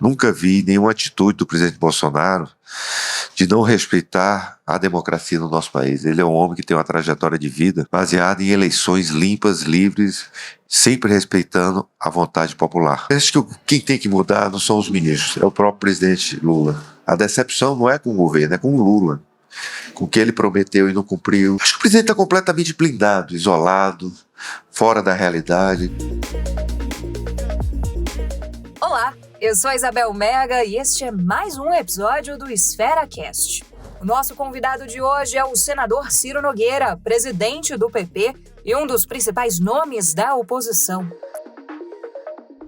Nunca vi nenhuma atitude do presidente Bolsonaro de não respeitar a democracia no nosso país. Ele é um homem que tem uma trajetória de vida baseada em eleições limpas, livres, sempre respeitando a vontade popular. Acho que quem tem que mudar não são os ministros, é o próprio presidente Lula. A decepção não é com o governo, é com o Lula, com o que ele prometeu e não cumpriu. Acho que o presidente está completamente blindado, isolado, fora da realidade. Olá, eu sou a Isabel Mega e este é mais um episódio do EsferaCast. O nosso convidado de hoje é o senador Ciro Nogueira, presidente do PP e um dos principais nomes da oposição.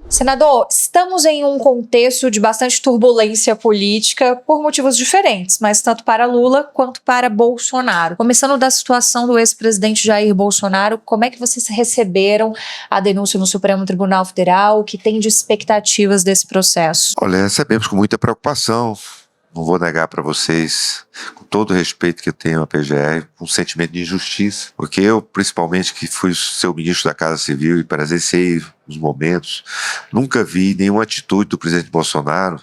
Senador, estamos em um contexto de bastante turbulência política por motivos diferentes, mas tanto para Lula quanto para Bolsonaro. Começando da situação do ex-presidente Jair Bolsonaro, como é que vocês receberam a denúncia no Supremo Tribunal Federal? O que tem de expectativas desse processo? Olha, recebemos com muita preocupação. Não vou negar para vocês, com todo o respeito que eu tenho à PGR, um sentimento de injustiça, porque eu, principalmente, que fui seu ministro da Casa Civil e presenciei os momentos, nunca vi nenhuma atitude do presidente Bolsonaro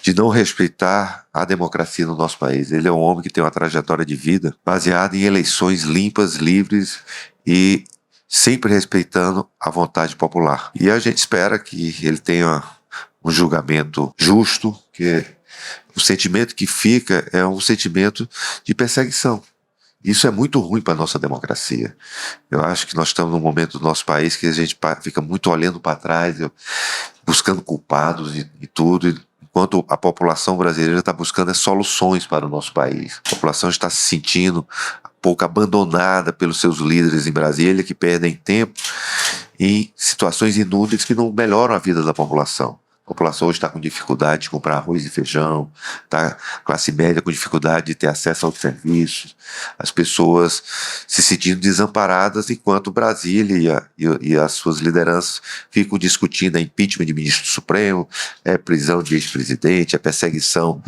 de não respeitar a democracia no nosso país. Ele é um homem que tem uma trajetória de vida baseada em eleições limpas, livres e sempre respeitando a vontade popular. E a gente espera que ele tenha um julgamento justo, que o sentimento que fica é um sentimento de perseguição. Isso é muito ruim para a nossa democracia. Eu acho que nós estamos num momento do nosso país que a gente fica muito olhando para trás, buscando culpados e tudo, enquanto a população brasileira está buscando soluções para o nosso país. A população está se sentindo um pouco abandonada pelos seus líderes em Brasília, que perdem tempo em situações inúteis que não melhoram a vida da população. A população hoje está com dificuldade de comprar arroz e feijão, tá? Classe média com dificuldade de ter acesso aos serviços, as pessoas se sentindo desamparadas enquanto Brasília e as suas lideranças ficam discutindo a impeachment de ministro do Supremo, prisão de ex-presidente, a perseguição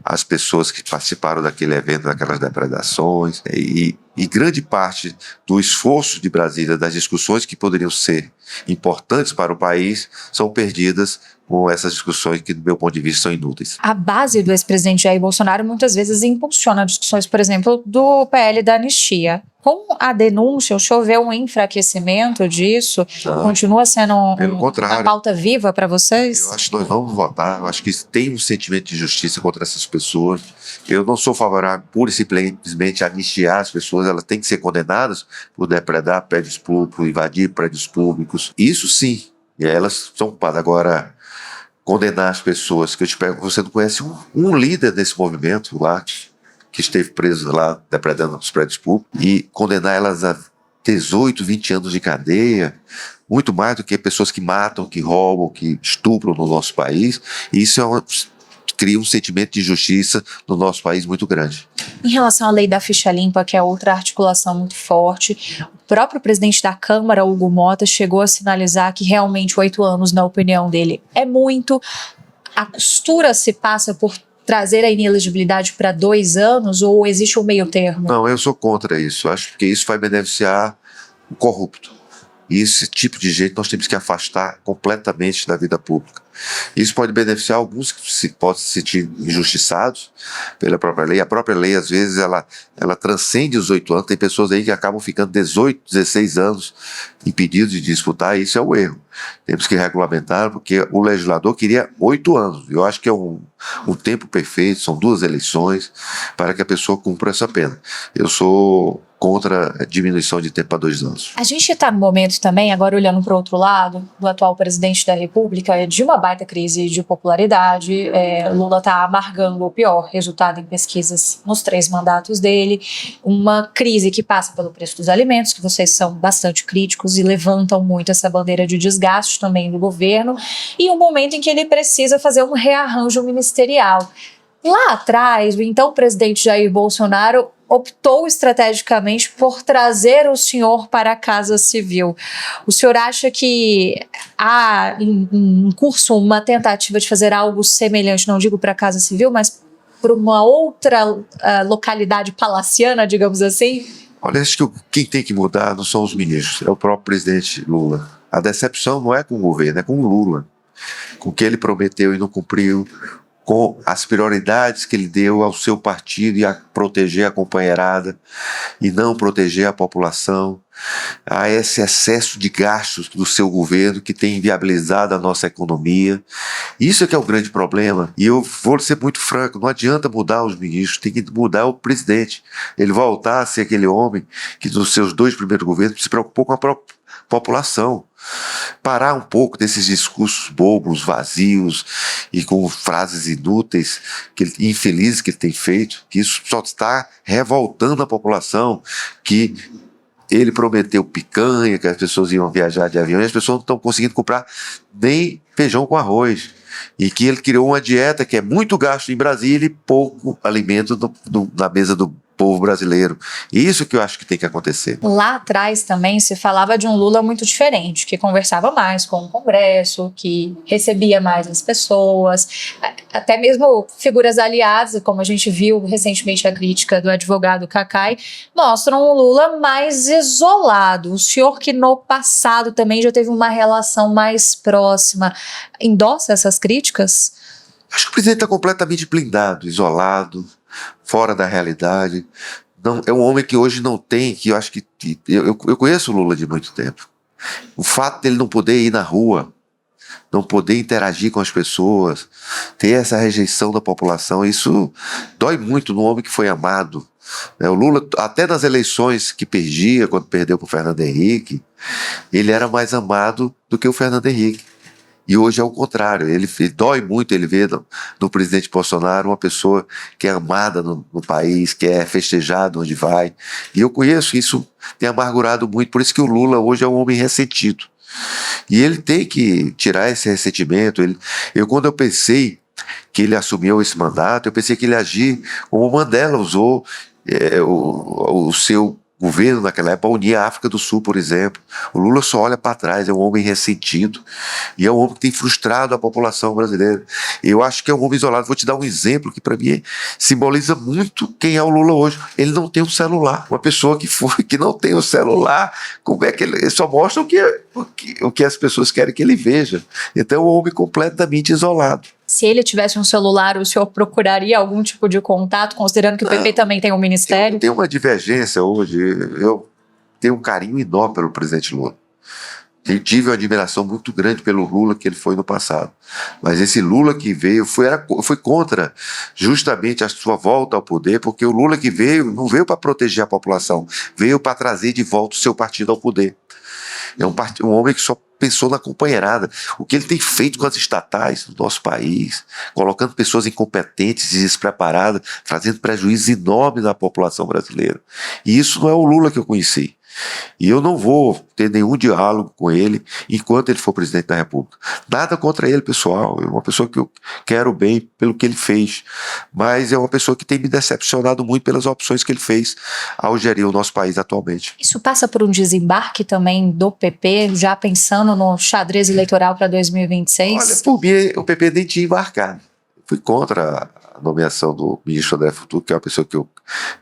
às pessoas que participaram daquele evento, daquelas depredações, e grande parte do esforço de Brasília, das discussões que poderiam ser importantes para o país, são perdidas com essas discussões que, do meu ponto de vista, são inúteis. A base do ex-presidente Jair Bolsonaro muitas vezes impulsiona discussões, por exemplo, do PL da anistia. Com a denúncia, o senhor vê um enfraquecimento disso? Não, continua sendo pelo contrário, uma pauta viva para vocês? Eu acho que nós vamos votar, eu acho que tem um sentimento de justiça contra essas pessoas. Eu não sou favorável pura e simplesmente a anistiar as pessoas, elas têm que ser condenadas por depredar prédios públicos, por invadir prédios públicos. Isso sim, e elas são culpadas. Agora, condenar as pessoas, que eu te pergunto, você não conhece um líder desse movimento lá, que esteve preso lá, depredando os prédios públicos, e condenar elas a 18, 20 anos de cadeia, muito mais do que pessoas que matam, que roubam, que estupram no nosso país, e isso cria um sentimento de justiça no nosso país muito grande. Em relação à lei da ficha limpa, que é outra articulação muito forte, o próprio presidente da Câmara, Hugo Mota, chegou a sinalizar que realmente 8 anos, na opinião dele, é muito. A costura se passa por trazer a inelegibilidade para 2 anos ou existe um meio termo? Não, eu sou contra isso. Acho que isso vai beneficiar o corrupto. E esse tipo de gente nós temos que afastar completamente da vida pública. Isso pode beneficiar alguns que podem se sentir injustiçados pela própria lei. A própria lei, às vezes, ela transcende os 8 anos. Tem pessoas aí que acabam ficando 18, 16 anos impedidos de disputar, e isso é o erro. Temos que regulamentar, porque o legislador queria 8 anos. Eu acho que é um tempo perfeito, são 2 eleições, para que a pessoa cumpra essa pena. Eu sou contra a diminuição de tempo para 2 anos. A gente está no momento também, agora olhando para o outro lado, do atual presidente da República, de uma baita crise de popularidade. Lula está amargando o pior resultado em pesquisas nos 3 mandatos dele. Uma crise que passa pelo preço dos alimentos, que vocês são bastante críticos e levantam muito essa bandeira de desgaste também do governo, e um momento em que ele precisa fazer um rearranjo ministerial. Lá atrás, o então presidente Jair Bolsonaro optou estrategicamente por trazer o senhor para a Casa Civil. O senhor acha que há em curso uma tentativa de fazer algo semelhante, não digo para a Casa Civil, mas para uma outra localidade palaciana, digamos assim? Olha, acho que quem tem que mudar não são os ministros, é o próprio presidente Lula. A decepção não é com o governo, é com o Lula, com o que ele prometeu e não cumpriu, com as prioridades que ele deu ao seu partido e a proteger a companheirada e não proteger a população, a esse excesso de gastos do seu governo que tem inviabilizado a nossa economia. Isso é que é o grande problema. E eu vou ser muito franco, não adianta mudar os ministros, tem que mudar o presidente. Ele voltar a ser aquele homem que nos seus 2 primeiros governos se preocupou com a própria população. Parar um pouco desses discursos bobos, vazios e com frases inúteis, infelizes que ele tem feito, que isso só está revoltando a população, que ele prometeu picanha, que as pessoas iam viajar de avião, e as pessoas não estão conseguindo comprar nem feijão com arroz. E que ele criou uma dieta que é muito gasto em Brasília e pouco alimento na mesa do povo brasileiro. Isso que eu acho que tem que acontecer. Lá atrás também se falava de um Lula muito diferente, que conversava mais com o Congresso, que recebia mais as pessoas, até mesmo figuras aliadas, como a gente viu recentemente a crítica do advogado Cacai, mostram um Lula mais isolado. O senhor que no passado também já teve uma relação mais próxima, endossa essas críticas? Acho que o presidente está completamente blindado, isolado, fora da realidade. Não, é um homem que hoje não tem, que eu acho que... Eu conheço o Lula de muito tempo. O fato dele não poder ir na rua, não poder interagir com as pessoas, ter essa rejeição da população, isso dói muito no homem que foi amado. O Lula, até nas eleições que perdia, quando perdeu para o Fernando Henrique, ele era mais amado do que o Fernando Henrique. E hoje é o contrário, ele dói muito ele ver no presidente Bolsonaro uma pessoa que é amada no país, que é festejada onde vai. E eu conheço isso, tem amargurado muito, por isso que o Lula hoje é um homem ressentido. E ele tem que tirar esse ressentimento. Quando eu pensei que ele assumiu esse mandato, eu pensei que ele ia agir como o Mandela usou o seu governo naquela época, unir a África do Sul, por exemplo. O Lula só olha para trás, é um homem ressentido e é um homem que tem frustrado a população brasileira. Eu acho que é um homem isolado. Vou te dar um exemplo que para mim simboliza muito quem é o Lula hoje. Ele não tem um celular. Uma pessoa que não tem um celular, como é que ele só mostra o que as pessoas querem que ele veja. Então é um homem completamente isolado. Se ele tivesse um celular, o senhor procuraria algum tipo de contato, considerando que o PP também tem um ministério? Eu tenho uma divergência hoje. Eu tenho um carinho enorme pelo presidente Lula. Eu tive uma admiração muito grande pelo Lula que ele foi no passado. Mas esse Lula que veio foi contra justamente a sua volta ao poder, porque o Lula que veio não veio para proteger a população, veio para trazer de volta o seu partido ao poder. É um homem que só pensou na companheirada. O que ele tem feito com as estatais do nosso país, colocando pessoas incompetentes e despreparadas, trazendo prejuízos enormes na população brasileira. E isso não é o Lula que eu conheci. E eu não vou ter nenhum diálogo com ele enquanto ele for presidente da República. Nada contra ele, pessoal. É uma pessoa que eu quero bem pelo que ele fez. Mas é uma pessoa que tem me decepcionado muito pelas opções que ele fez ao gerir o nosso país atualmente. Isso passa por um desembarque também do PP, já pensando no xadrez eleitoral para 2026? Olha, por mim, o PP nem tinha embarcado. Fui contra a nomeação do ministro André Futuro, que é uma pessoa que eu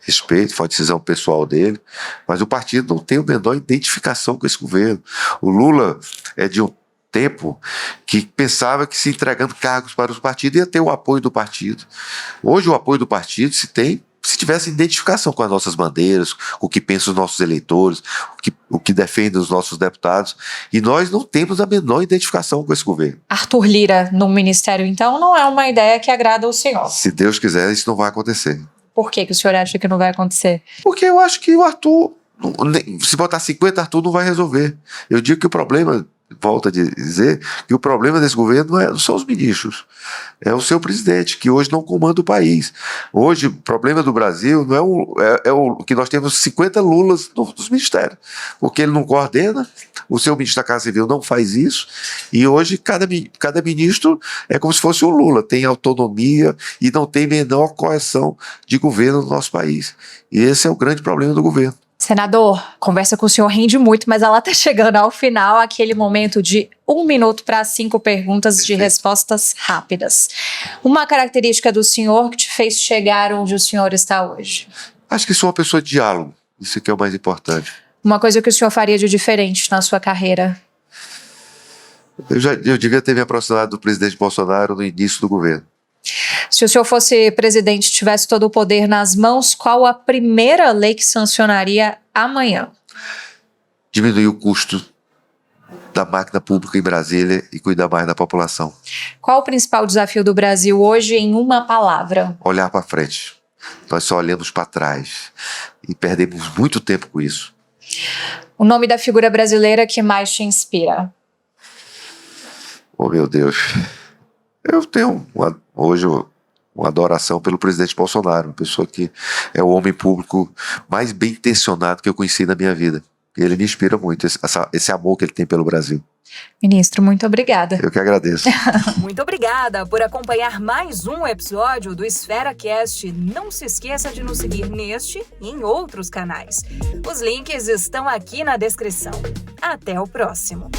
respeito, foi uma decisão pessoal dele, mas o partido não tem a menor identificação com esse governo. O Lula é de um tempo que pensava que se entregando cargos para os partidos ia ter o apoio do partido. Hoje o apoio do partido se tem se tivesse identificação com as nossas bandeiras, com o que pensam os nossos eleitores, o que defendem os nossos deputados, e nós não temos a menor identificação com esse governo. Arthur Lira no ministério, então, não é uma ideia que agrada ao senhor? Se Deus quiser, isso não vai acontecer. Por que o senhor acha que não vai acontecer? Porque eu acho que o Arthur, se botar 50, Arthur não vai resolver. Eu digo que o problema, volto a dizer, que o problema desse governo não são os ministros, é o seu presidente, que hoje não comanda o país. Hoje, o problema do Brasil não é que nós temos 50 Lulas nos ministérios, porque ele não coordena, o seu ministro da Casa Civil não faz isso, e hoje cada ministro é como se fosse um Lula, tem autonomia e não tem menor coerção de governo no nosso país. E esse é o grande problema do governo. Senador, conversa com o senhor rende muito, mas ela está chegando ao final, aquele momento de 1 minuto para 5 perguntas de respostas rápidas. Uma característica do senhor que te fez chegar onde o senhor está hoje? Acho que sou uma pessoa de diálogo, isso que é o mais importante. Uma coisa que o senhor faria de diferente na sua carreira? Eu devia ter me aproximado do presidente Bolsonaro no início do governo. Se o senhor fosse presidente e tivesse todo o poder nas mãos, qual a primeira lei que sancionaria amanhã? Diminuir o custo da máquina pública em Brasília e cuidar mais da população. Qual o principal desafio do Brasil hoje em uma palavra? Olhar para frente. Nós só olhamos para trás e perdemos muito tempo com isso. O nome da figura brasileira que mais te inspira? Oh, meu Deus. Eu tenho hoje uma adoração pelo presidente Bolsonaro, uma pessoa que é o homem público mais bem intencionado que eu conheci na minha vida. E ele me inspira muito, esse amor que ele tem pelo Brasil. Ministro, muito obrigada. Eu que agradeço. Muito obrigada por acompanhar mais um episódio do Esfera Cast. Não se esqueça de nos seguir neste e em outros canais. Os links estão aqui na descrição. Até o próximo.